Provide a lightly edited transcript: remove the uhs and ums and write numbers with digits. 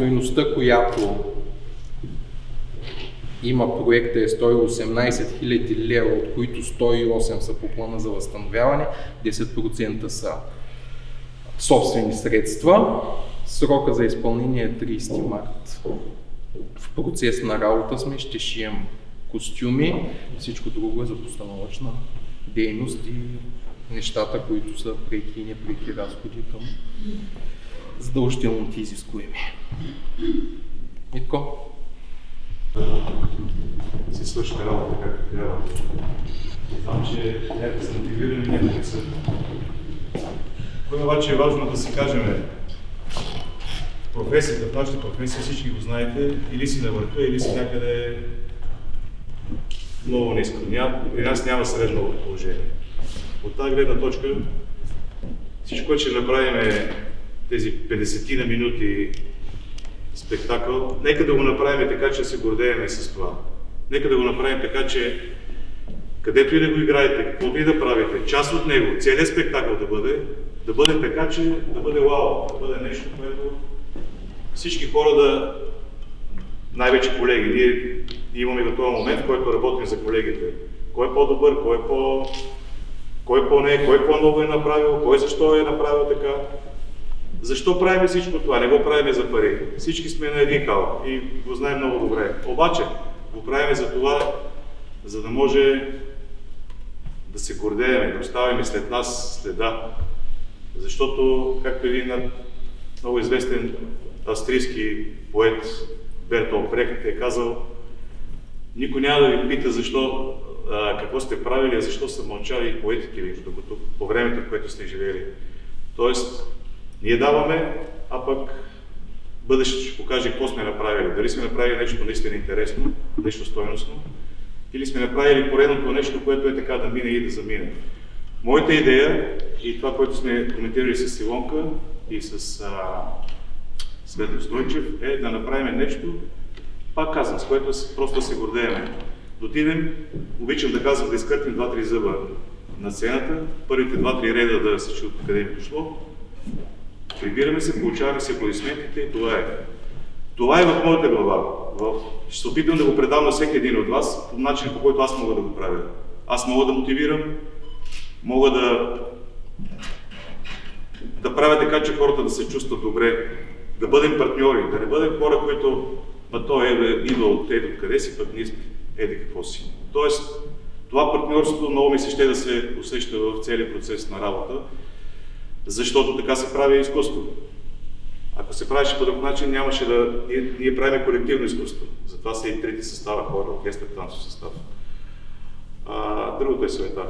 стойността, която има проекта е 118 000 лева, от които 108 са по плана за възстановяване, 10% са собствени средства. Срока за изпълнение е 30 март. В процес на работа сме, ще шием костюми, всичко друго е за постановъчна дейност и нещата, които са преки и непреки разходи към задължителните изискуеми. И така. Си свършите работа както трябва. Знам, че някакви са мотивирани, някакви са. Кое обаче е важно да си кажем, професията, в нашата професия всички го знаете, или си на върха, или си някъде много ниско. При нас няма средно положение. От тази гледна точка, всичко, което ще направим тези 50 на минути спектакъл, нека да го направим така, че се гордеем с това. Нека да го направим така, че където и да го играете, каквото и да правите, част от него, целият спектакъл да бъде така, че да бъде вау, да бъде нещо, което всички хора най-вече колеги, ние имаме до този момент, в който работим за колегите. Кой е по-добър, кой по-много е направил, кой защо е направил така. Защо правим всичко това? Не го правим за пари. Всички сме на един хал и го знаем много добре. Обаче го правим за това, за да може да се гордеем, да оставим след нас следа. Защото, както един много известен австрийски поет Бертолд Брехт е казал, никой няма да ви пита защо, какво сте правили, а защо са мълчали поетите ви, докато по времето, в което сте живели. Тоест, ние даваме, а пък бъдещето ще покаже какво сме направили. Дали сме направили нещо наистина интересно, нещо стойностно, или сме направили поредното нещо, което е така да мине и да замине. Моята идея и това, което сме коментирали с Илонка и с Светло Стойчев, е да направим нещо, пак казвам, с което просто се гордеем. Дотидем, обичам да казвам, да изкъртим 2-3 зъба на сцената, първите 2-3 реда да се чуят къде е дошло, прибираме се, получаваме се аплодисментите и това е. Това е в моята глава. Ще се опитам да го предам на всеки един от вас по начин, по който аз мога да го правя. Аз мога да мотивирам, мога да правя така, че хората да се чувстват добре, да бъдем партньори, да не бъдем хора, които той идва от къде си, пък ние еди какво си. Тоест, това партньорство много ми се ще да се усеща в целия процес на работа, защото така се прави изкуство. Ако се правеше по друг начин, нямаше да... Ние правим колективно изкуство. Затова са и трети състава хора, оркестър, танцов състав. Другото е света.